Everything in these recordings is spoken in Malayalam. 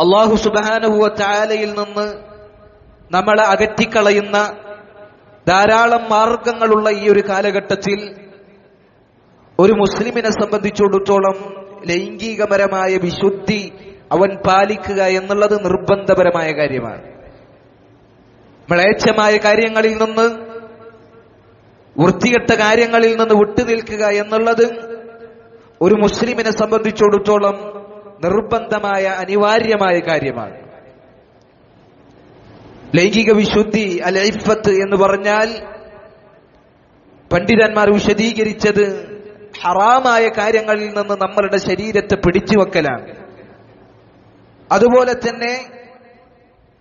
അല്ലാഹു സുബ്ഹാനഹു വ തആലയിൽ നിന്ന് നമ്മളെ അകറ്റിക്കളയുന്ന ധാരാളം മാർഗങ്ങളുള്ള ഈ ഒരു കാലഘട്ടത്തിൽ ഒരു മുസ്ലിമിനെ സംബന്ധിച്ചിടത്തോളം ലൈംഗികപരമായ വിശുദ്ധി അവൻ പാലിക്കുക എന്നുള്ളത് നിർബന്ധപരമായ കാര്യമാണ്. മ്ലേച്ഛമായ കാര്യങ്ങളിൽ നിന്ന്, വൃത്തികെട്ട കാര്യങ്ങളിൽ നിന്ന് വിട്ടുനിൽക്കുക എന്നുള്ളത് ഒരു മുസ്ലിമിനെ സംബന്ധിച്ചിടത്തോളം നിർബന്ധമായ അനിവാര്യമായ കാര്യമാണ്. ലൈംഗിക വിശുദ്ധി അൽ ഇഫ്ഫത്ത് എന്ന് പറഞ്ഞാൽ പണ്ഡിതന്മാർ വിശദീകരിച്ചത് ഹറാമായ കാര്യങ്ങളിൽ നിന്ന് നമ്മളുടെ ശരീരത്തെ പിടിച്ചു വെക്കലാണ്. അതുപോലെ തന്നെ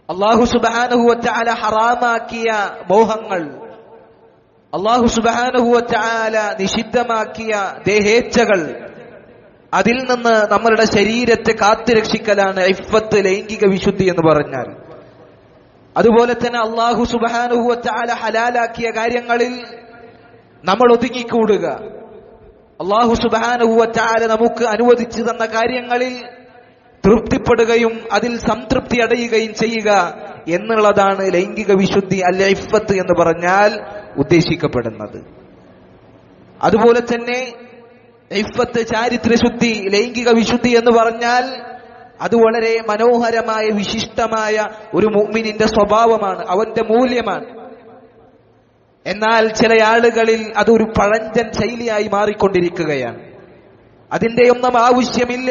അല്ലാഹു സുബ്ഹാനഹു വ തആല ഹറാമാക്കിയ മോഹങ്ങൾ, അല്ലാഹു സുബ്ഹാനഹു വ തആല നിഷിദ്ധമാക്കിയ ദേഹേച്ഛകൾ, അതിൽ നിന്ന് നമ്മളുടെ ശരീരത്തെ കാത്തുരക്ഷിക്കലാണ് ഇഫ്ഫത്ത്, ലൈംഗിക വിശുദ്ധി എന്ന് പറഞ്ഞാൽ. അതുപോലെ തന്നെ അല്ലാഹു സുബ്ഹാനഹു വ തആല ഹലാലാക്കിയ കാര്യങ്ങളിൽ നമ്മൾ ഒതുങ്ങിക്കൂടുക, അല്ലാഹു സുബ്ഹാനഹു വ തആല നമുക്ക് അനുവദിച്ചു തന്ന കാര്യങ്ങളിൽ തൃപ്തിപ്പെടുകയും അതിൽ സംതൃപ്തി അടയുകയും ചെയ്യുക എന്നുള്ളതാണ് ലൈംഗിക വിശുദ്ധി അൽ ഇഫ്ഫത്ത് എന്ന് പറഞ്ഞാൽ ഉദ്ദേശിക്കപ്പെടുന്നത്. അതുപോലെ തന്നെ ഇഫ്ഫത്ത്, ചാരിത്രശുദ്ധി, ലൈംഗിക വിശുദ്ധി എന്ന് പറഞ്ഞാൽ അത് വളരെ മനോഹരമായ വിശിഷ്ടമായ ഒരു മുഅ്മിനിന്റെ സ്വഭാവമാണ്, അവന്റെ മൂല്യമാണ്. എന്നാൽ ചില ആളുകളിൽ അതൊരു പഴഞ്ചൻ ശൈലിയായി മാറിക്കൊണ്ടിരിക്കുകയാണ്. അതിന്റെയൊന്നും ആവശ്യമില്ല.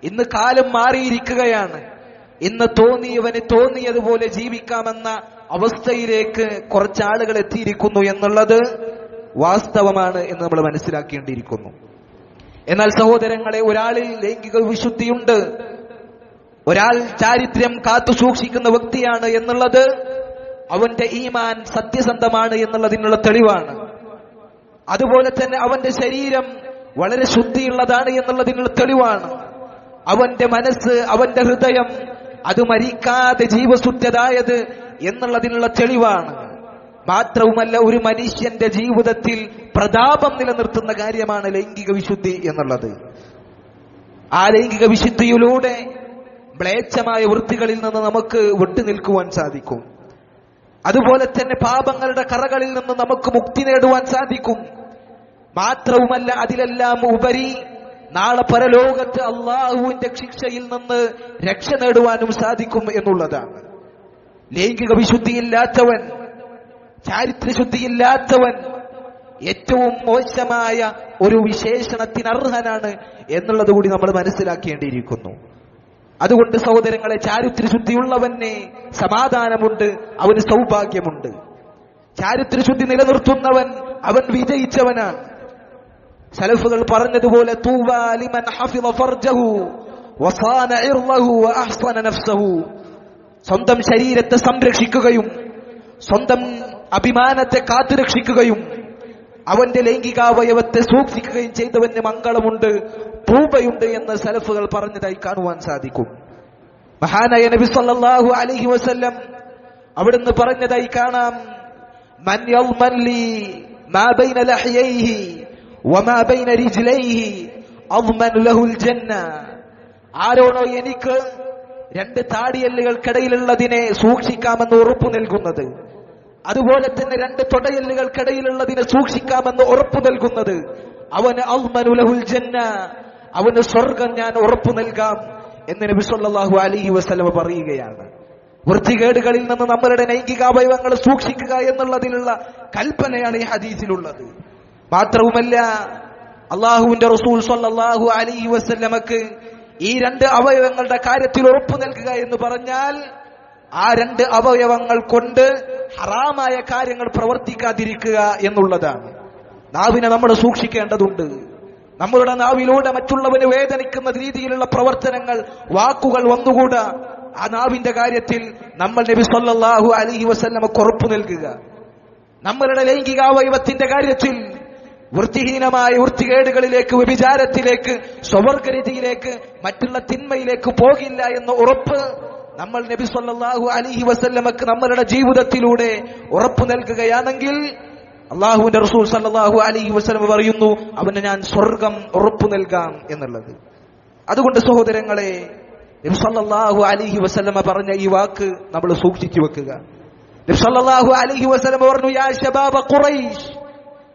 ഇന്ന് കാലം മാറിയിരിക്കുകയാണ്. ഇന്ന് തോന്നിയവന് തോന്നിയതുപോലെ ജീവിക്കാമെന്ന അവസ്ഥയിലേക്ക് കുറച്ചാളുകൾ എത്തിയിരിക്കുന്നു എന്നുള്ളത് വാസ്തവമാണ് എന്ന് നമ്മൾ മനസ്സിലാക്കേണ്ടിയിരിക്കുന്നു. എന്നാൽ സഹോദരങ്ങളെ, ഒരാളിൽ ലൈംഗിക വിശുദ്ധിയുണ്ട്, ഒരാൾ ചാരിത്രം കാത്തു സൂക്ഷിക്കുന്ന വ്യക്തിയാണ് എന്നുള്ളത് അവന്റെ ഈമാൻ സത്യസന്ധമാണ് എന്നുള്ളതിനുള്ള തെളിവാണ്. അതുപോലെ തന്നെ അവന്റെ ശരീരം വളരെ ശുദ്ധിയുള്ളതാണ് എന്നുള്ളതിനുള്ള തെളിവാണ്. അവന്റെ മനസ്സ്, അവന്റെ ഹൃദയം അത് മരിക്കാതെ ജീവസുറ്റതായത് എന്നുള്ളതിനുള്ള തെളിവാണ്. മാത്രവുമല്ല, ഒരു മനുഷ്യന്റെ ജീവിതത്തിൽ പ്രതാപം നിലനിർത്തുന്ന കാര്യമാണ് ലൈംഗിക വിശുദ്ധി എന്നുള്ളത്. ആ ലൈംഗിക വിശുദ്ധിയിലൂടെ മ്ലേച്ഛമായ വൃത്തികളിൽ നിന്ന് നമുക്ക് വിട്ടുനിൽക്കുവാൻ സാധിക്കും. അതുപോലെ തന്നെ പാപങ്ങളുടെ കറകളിൽ നിന്ന് നമുക്ക് മുക്തി നേടുവാൻ സാധിക്കും. മാത്രവുമല്ല, അതിലെല്ലാം ഉപരി നാളെ പരലോകത്ത് അള്ളാഹുവിന്റെ ശിക്ഷയിൽ നിന്ന് രക്ഷ നേടുവാനും സാധിക്കും എന്നുള്ളതാണ്. ലൈംഗിക വിശുദ്ധിയില്ലാത്തവൻ, ചാരിത്രശുദ്ധിയില്ലാത്തവൻ ഏറ്റവും മോശമായ ഒരു വിശേഷണത്തിനർഹനാണ് എന്നുള്ളത് കൂടി നമ്മൾ മനസ്സിലാക്കേണ്ടിയിരിക്കുന്നു. അതുകൊണ്ട് സഹോദരങ്ങളെ, ചാരിത്രശുദ്ധിയുള്ളവന് സമാധാനമുണ്ട്, അവന് സൗഭാഗ്യമുണ്ട്. ചാരിത്രശുദ്ധി നിലനിർത്തുന്നവൻ അവൻ വിജയിച്ചവനാണ്. സലഫുകൾ പറഞ്ഞതുപോലെ തൂബാ ലിമൻ ഹഫിള ഫർജഹു വസാന ഇർളഹു വഅഹ്സന നഫ്സഹു. സ്വന്തം ശരീരത്തെ സംരക്ഷിക്കുകയും സ്വന്തം അഭിമാനത്തെ കാത്തുരക്ഷിക്കുകയും അവന്റെ ലൈംഗികാവയവത്തെ സൂക്ഷിക്കുകയും ചെയ്തവന് മംഗളമുണ്ട്, തൂബയുണ്ട് എന്ന് സലഫുകൾ പറഞ്ഞതായി കാണുവാൻ സാധിക്കും. മഹാനായ നബി സല്ലല്ലാഹു അലൈഹി വസല്ലം അവിടുന്ന് പറഞ്ഞതായി കാണാം, മൻ യൽമൻ ലി മാ ബൈന ലഹ്യൈഹി വമാ ബൈന റിജ്ലൈഹി അദ്മൻ ലഹുൽ ജന്ന. ആരോണോ എനിക്ക് രണ്ട് താടിയെല്ലുകൾക്കിടയിലുള്ളതിനെ സൂക്ഷിക്കാമെന്ന് ഉറപ്പു നൽകുന്നത്, അതുപോലെ തന്നെ രണ്ട് തൊടയെല്ലുകൾക്കിടയിലുള്ളതിനെ സൂക്ഷിക്കാമെന്ന് ഉറപ്പു നൽകുന്നത്, അവന് അദ്മനു ലഹുൽ ജന്ന, അവന് സ്വർഗം ഞാൻ ഉറപ്പു നൽകാം എന്ന് നബി സല്ലല്ലാഹു അലൈഹി വസല്ലം പറയുകയാണ്. വൃത്തികേടുകളിൽ നിന്ന് നമ്മളുടെ ലൈംഗികാവയവങ്ങൾ സൂക്ഷിക്കുക എന്നുള്ളതിലുള്ള കൽപ്പനയാണ് ഈ ഹദീസിലുള്ളത്. മാത്രവുമല്ല, അള്ളാഹുവിന്റെ റസൂൽ സല്ലല്ലാഹു അലൈഹി വസല്ലമക്ക് ഈ രണ്ട് അവയവങ്ങളുടെ കാര്യത്തിൽ ഉറപ്പു നൽകുക എന്ന് പറഞ്ഞാൽ ആ രണ്ട് അവയവങ്ങൾ കൊണ്ട് ഹറാമായ കാര്യങ്ങൾ പ്രവർത്തിക്കാതിരിക്കുക എന്നുള്ളതാണ്. നാവിനെ നമ്മൾ സൂക്ഷിക്കേണ്ടതുണ്ട്. നമ്മളുടെ നാവിലൂടെ മറ്റുള്ളവന് വേദനിക്കുന്ന രീതിയിലുള്ള പ്രവർത്തനങ്ങൾ, വാക്കുകൾ വന്നുകൂടാ. ആ നാവിന്റെ കാര്യത്തിൽ നമ്മൾ നബി സല്ലല്ലാഹു അലൈഹി വസല്ലമക്ക് ഉറപ്പു നൽകുക. നമ്മളുടെ ലൈംഗികാവയവത്തിന്റെ കാര്യത്തിൽ വൃത്തിഹീനമായ വൃത്തികേടുകളിലേക്ക്, വ്യഭിചാരത്തിലേക്ക്, സ്വവർഗരീതിയിലേക്ക്, മറ്റുള്ള തിന്മയിലേക്ക് പോകില്ല എന്ന ഉറപ്പ് നമ്മൾ നബി സല്ലല്ലാഹു അലൈഹി വസല്ലമക്ക് നമ്മളുടെ ജീവിതത്തിലൂടെ ഉറപ്പു നൽകുകയാണെങ്കിൽ അള്ളാഹുവിന്റെ റസൂൽ സല്ലല്ലാഹു അലൈഹി വസല്ലം പറയുന്നു, അവന് ഞാൻ സ്വർഗം ഉറപ്പു നൽകാം എന്നുള്ളത്. അതുകൊണ്ട് സഹോദരങ്ങളെ, നബി സല്ലല്ലാഹു അലൈഹി വസല്ലമ പറഞ്ഞ ഈ വാക്ക് നമ്മൾ സൂക്ഷിച്ചു വെക്കുക. നബി സല്ലല്ലാഹു അലൈഹി വസല്ലമ പറഞ്ഞു, യാ ശബാബ ഖുറൈശ്,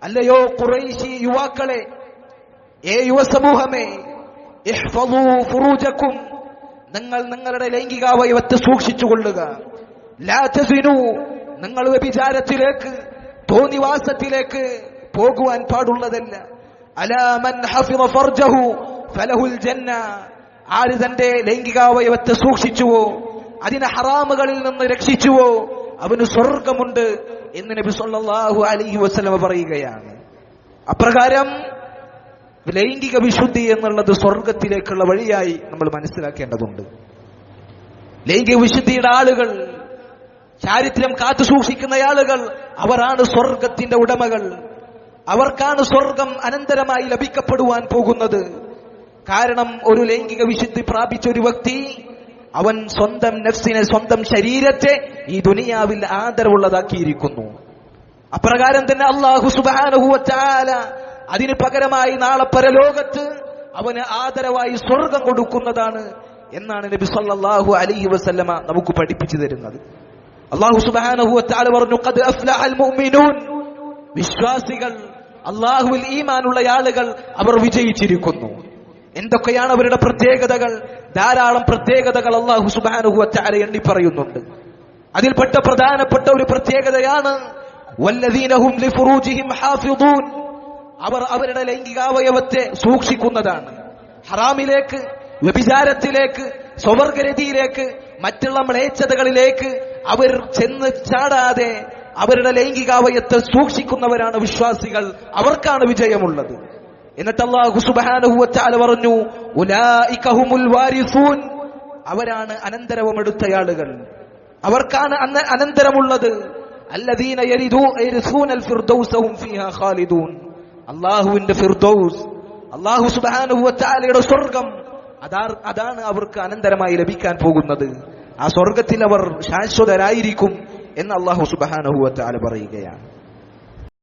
അല്ലയോ ഖുറൈശി യുവാക്കളെ, ഏ യുവസമൂഹമേ, ഇഹ്ഫളൂ ഫുറൂജക്കും, നിങ്ങൾ നിങ്ങളുടെ ലൈംഗികാവയവത്തെ സൂക്ഷിച്ചുകൊള്ളുക. ലാ തസിനു, നിങ്ങൾ വ്യഭിചാരത്തിലേക്ക് തോന്നിവാസത്തിലേക്ക് പോകുവാൻ പാടുള്ളതല്ല. അലാ മൻ ഹഫിള ഫർജഹു ഫലഹുൽ ജന്ന, ആര് തന്റെ ലൈംഗികാവയവത്തെ സൂക്ഷിച്ചുവോ, അതിനെ ഹറാമുകളിൽ നിന്ന് രക്ഷിച്ചുവോ, അവന് സ്വർഗമുണ്ട് എന്ന് നബി സല്ലല്ലാഹു അലൈഹി വസല്ലം പറയുകയാണ്. അപ്രകാരം ലൈംഗിക വിശുദ്ധി എന്നുള്ളത് സ്വർഗത്തിലേക്കുള്ള വഴിയായി നമ്മൾ മനസ്സിലാക്കേണ്ടതുണ്ട്. ലൈംഗിക വിശുദ്ധിയുടെ ആളുകൾ, ചാരിത്രം കാത്തു സൂക്ഷിക്കുന്ന ആളുകൾ, അവരാണ് സ്വർഗത്തിന്റെ ഉടമകൾ. അവർക്കാണ് സ്വർഗം അനന്തരമായി ലഭിക്കപ്പെടുവാൻ പോകുന്നത്. കാരണം ഒരു ലൈംഗിക വിശുദ്ധി പ്രാപിച്ച ഒരു വ്യക്തി, അവൻ സ്വന്തം നഫ്സിനെ, സ്വന്തം ശരീരത്തെ ഈ ദുനിയാവിൽ ആദരവുള്ളതാക്കിയിരിക്കുന്നു. അപ്രകാരം തന്നെ അല്ലാഹു സുബ്ഹാനഹു വ തആല അതിന് പകരമായി നാളെ പരലോകത്ത് അവന് ആദരവായി സ്വർഗം കൊടുക്കുന്നതാണ് എന്നാണ് നബി സല്ലല്ലാഹു അലൈഹി വസല്ലമ നമുക്ക് പഠിപ്പിച്ചു തരുന്നത്. അല്ലാഹു സുബ്ഹാനഹു വ തആല പറഞ്ഞു, ഖദ് അഫ്ലഹൽ മുഅ്മിനൂൻ, വിശ്വാസികൾ, അല്ലാഹുവിൽ ഈമാനുള്ള ആളുകൾ അവർ വിജയിച്ചിരിക്കുന്നു. എന്തൊക്കെയാണ് അവരുടെ പ്രത്യേകതകൾ? ധാരാളം പ്രത്യേകതകൾ അല്ലാഹു സുബ്ഹാനഹു വ തആല എണ്ണി പറയുന്നുണ്ട്. അതിൽപ്പെട്ട പ്രധാനപ്പെട്ട ഒരു പ്രത്യേകതയാണ് വല്ലദീന ഹും ലിഫുറൂജിഹിം ഹാഫിദൂൻ, അവർ അവരുടെ ലൈംഗികാവയവത്തെ സൂക്ഷിക്കുന്നതാണ്. ഹറാമിലേക്ക്, വ്യഭിചാരത്തിലേക്ക്, സ്വവർഗരതിയിലേക്ക്, മറ്റുള്ള മ്ലേച്ഛതകളിലേക്ക് അവർ ചെന്ന് ചാടാതെ അവരുടെ ലൈംഗികാവയവത്തെ സൂക്ഷിക്കുന്നവരാണ് വിശ്വാസികൾ. അവർക്കാണ് വിജയമുള്ളത്. എന്നിട്ട് അല്ലാഹു സുബ്ഹാനഹു വ തആല പറഞ്ഞു, ഉലൈക ഹുമുൽ വാരിസൂൻ, അവരാണ് അനന്തരമെടുത്ത ആളുകൾ, അവർക്കാണ് അനന്തരമുള്ളത്. അല്ലദീന യരിസൂനൽ ഫിർദൗസ ഹും ഫീഹാ ഖാലിദൂൻ, അല്ലാഹുവിന്റെ ഫിർദൗസ്, അല്ലാഹു സുബ്ഹാനഹു വ തആലയുടെ സ്വർഗം, അതാണ് അവർക്ക് അനന്തരമായി ലഭിക്കാൻ പോകുന്നത്. ആ സ്വർഗത്തിൽ അവർ ശാശ്വതരായിരിക്കും എന്ന് അല്ലാഹു സുബ്ഹാനഹു വ തആല പറയുകയാണ്.